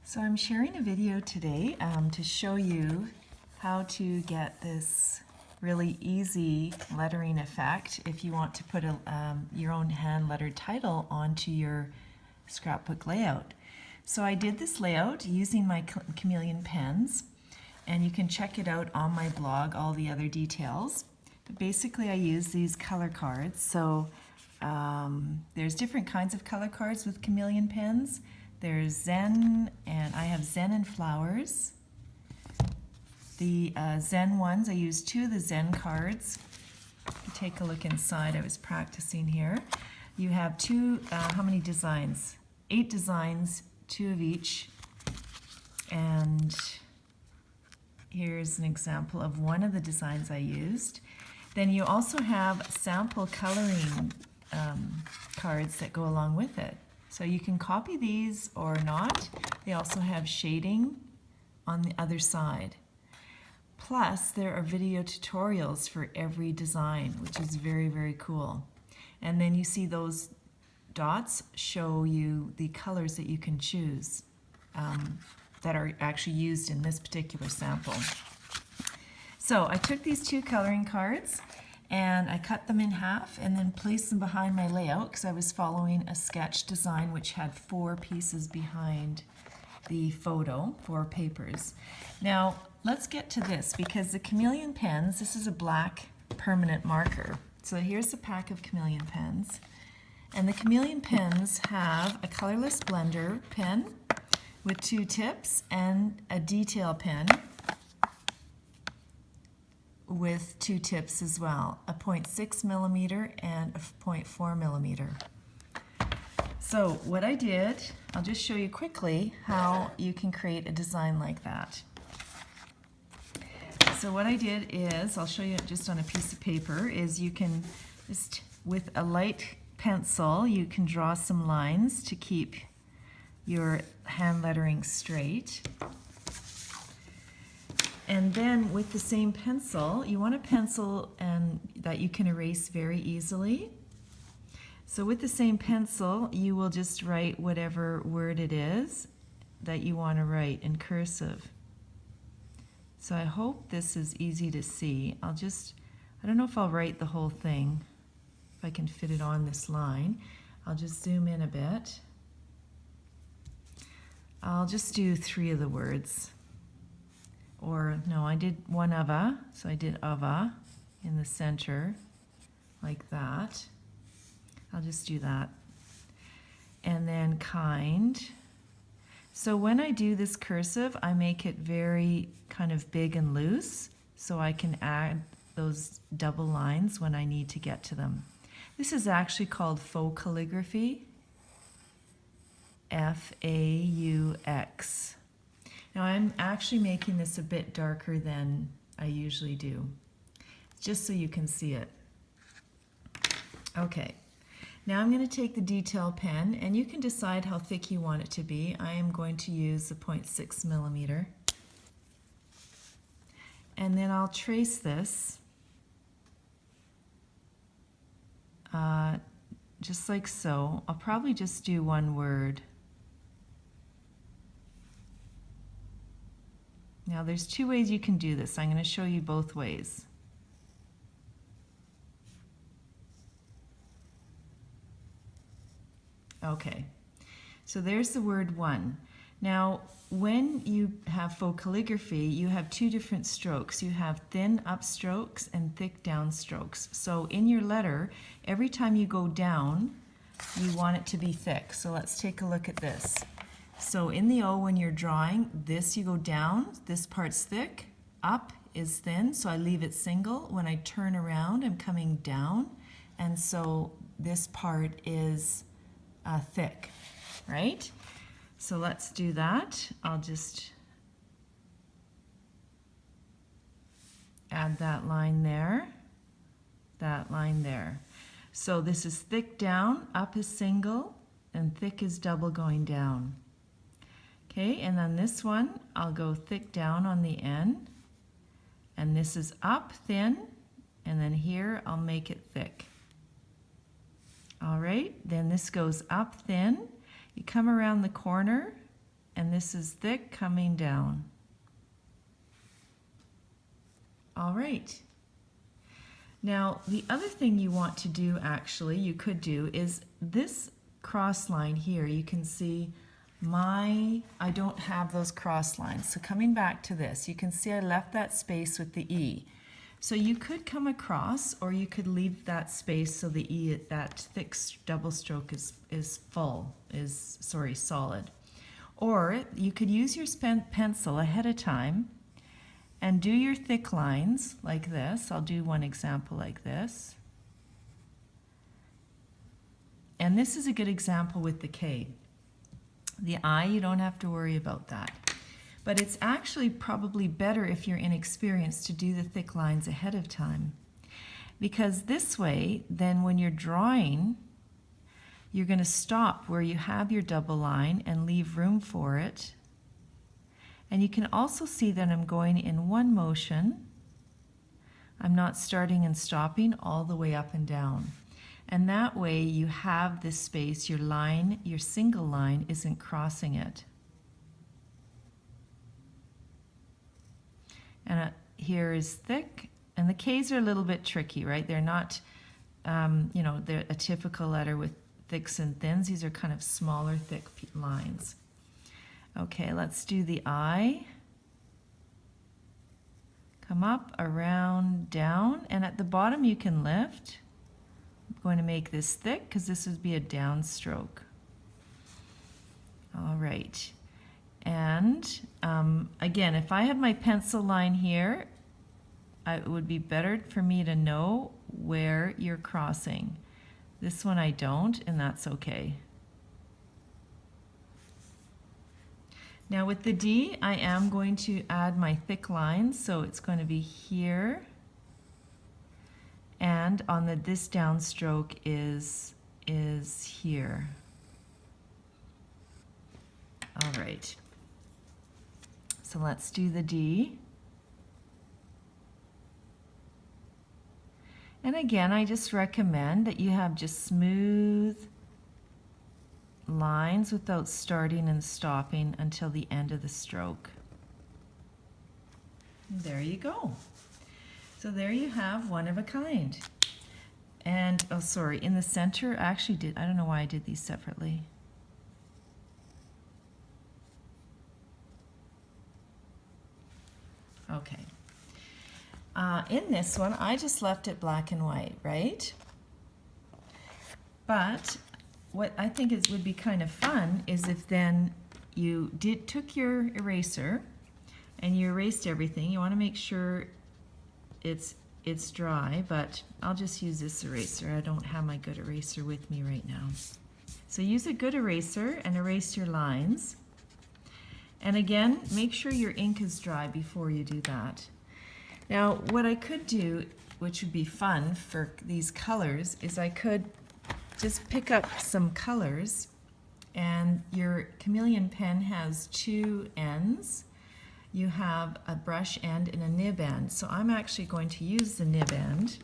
So I'm sharing a video today to show you how to get this really easy lettering effect if you want to put your own hand lettered title onto your scrapbook layout. So I did this layout using my Chameleon pens, and you can check it out on my blog, all the other details. But basically I use these color cards. So there's different kinds of color cards with Chameleon pens. There's Zen, and I have Zen and Flowers. The Zen ones, I use two of the Zen cards. Take a look inside, I was practicing here. You have two, how many designs? 8 designs, 2 of each. And here's an example of one of the designs I used. Then you also have sample coloring cards that go along with it. So you can copy these or not. They also have shading on the other side. Plus, there are video tutorials for every design, which is very, very cool. And then you see those dots show you the colors that you can choose that are actually used in this particular sample. So I took these 2 coloring cards and I cut them in half and then placed them behind my layout because I was following a sketch design which had 4 pieces behind the photo, 4 papers. Now let's get to this, because the Chameleon pens, this is a black permanent marker. So here's a pack of Chameleon pens, and the Chameleon pens have a colorless blender pen with 2 tips and a detail pen with 2 tips as well, a 0.6 millimeter and a 0.4 millimeter. So what I did, I'll just show you quickly how you can create a design like that. So what I did is, I'll show you just on a piece of paper, is you can just, with a light pencil, you can draw some lines to keep your hand lettering straight. And then with the same pencil, you want a pencil that you can erase very easily. So with the same pencil, you will just write whatever word it is that you want to write in cursive. So I hope this is easy to see. I don't know if I'll write the whole thing, if I can fit it on this line. I'll just zoom in a bit. I'll just do 3 of the words. Or no, I did one ava, so I did ava in the center, like that. I'll just do that. And then kind. So when I do this cursive, I make it very kind of big and loose, so I can add those double lines when I need to get to them. This is actually called faux calligraphy, F-A-U-X. Now I'm actually making this a bit darker than I usually do, just so you can see it. Okay, now I'm going to take the detail pen, and you can decide how thick you want it to be. I am going to use the 0.6 millimeter. And then I'll trace this just like so. I'll probably just do one word. Now there's 2 ways you can do this. I'm going to show you both ways. Okay, so there's the word 1. Now when you have faux calligraphy, you have 2 different strokes. You have thin up strokes and thick down strokes. So in your letter, every time you go down, you want it to be thick. So let's take a look at this. So in the O, when you're drawing, this you go down, this part's thick, up is thin, so I leave it single. When I turn around, I'm coming down, and so this part is thick, right? So let's do that. I'll just add that line there, that line there. So this is thick down, up is single, and thick is double going down. Okay, and then this one, I'll go thick down on the end, and this is up thin, and then here I'll make it thick. All right, then this goes up thin, you come around the corner, and this is thick coming down. All right. Now, the other thing you want to do, actually, you could do, is this cross line here. You can see I don't have those cross lines. So coming back to this, you can see I left that space with the E. So you could come across, or you could leave that space so the E, that thick double stroke is solid. Or you could use your pencil ahead of time and do your thick lines like this. I'll do one example like this. And this is a good example with the K. The I, you don't have to worry about that. But it's actually probably better if you're inexperienced to do the thick lines ahead of time. Because this way, then when you're drawing, you're going to stop where you have your double line and leave room for it. And you can also see that I'm going in one motion. I'm not starting and stopping all the way up and down. And that way you have this space, your line, your single line isn't crossing it. And here is thick, and the K's are a little bit tricky, right? They're not, they're a typical letter with thicks and thins. These are kind of smaller, thick lines. Okay, let's do the I. Come up, around, down, and at the bottom you can lift. I'm going to make this thick because this would be a downstroke. All right. And again, if I had my pencil line here, it would be better for me to know where you're crossing. This one I don't, and that's okay. Now with the D, I am going to add my thick lines, so it's going to be here, and on this downstroke is here. All right. So let's do the D. And again, I just recommend that you have just smooth lines without starting and stopping until the end of the stroke. And there you go. So there you have one of a kind. And, oh sorry, in the center, I actually I don't know why I did these separately. Okay. In this one, I just left it black and white, right? But what I think would be kind of fun is if then you took your eraser and you erased everything. You want to make sure it's dry, but I'll just use this eraser. I don't have my good eraser with me right now. So use a good eraser and erase your lines. And again, make sure your ink is dry before you do that. Now, what I could do, which would be fun for these colors, is I could just pick up some colors, and your Chameleon pen has two ends. You have a brush end and a nib end. So I'm actually going to use the nib end,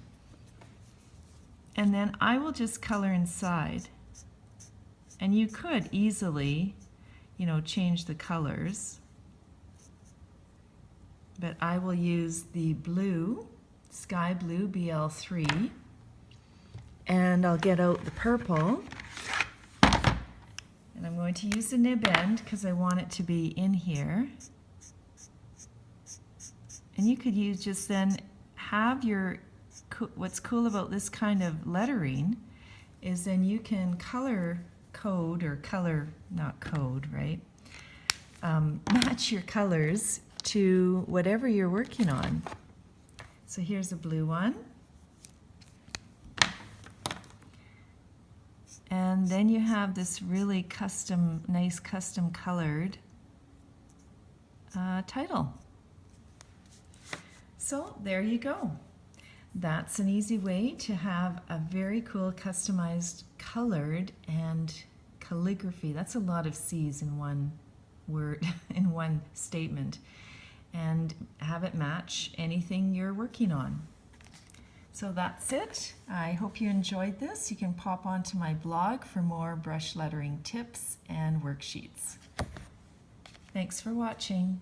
and then I will just color inside. And you could easily, change the colors. But I will use the blue, sky blue BL3, and I'll get out the purple. And I'm going to use the nib end because I want it to be in here. And you could just then have what's cool about this kind of lettering is then you can color code, or color, not code, right? Match your colors to whatever you're working on. So here's a blue one. And then you have this really nice custom colored title. So there you go. That's an easy way to have a very cool customized colored and calligraphy. That's a lot of C's in one word, in one statement. And have it match anything you're working on. So that's it. I hope you enjoyed this. You can pop onto my blog for more brush lettering tips and worksheets. Thanks for watching.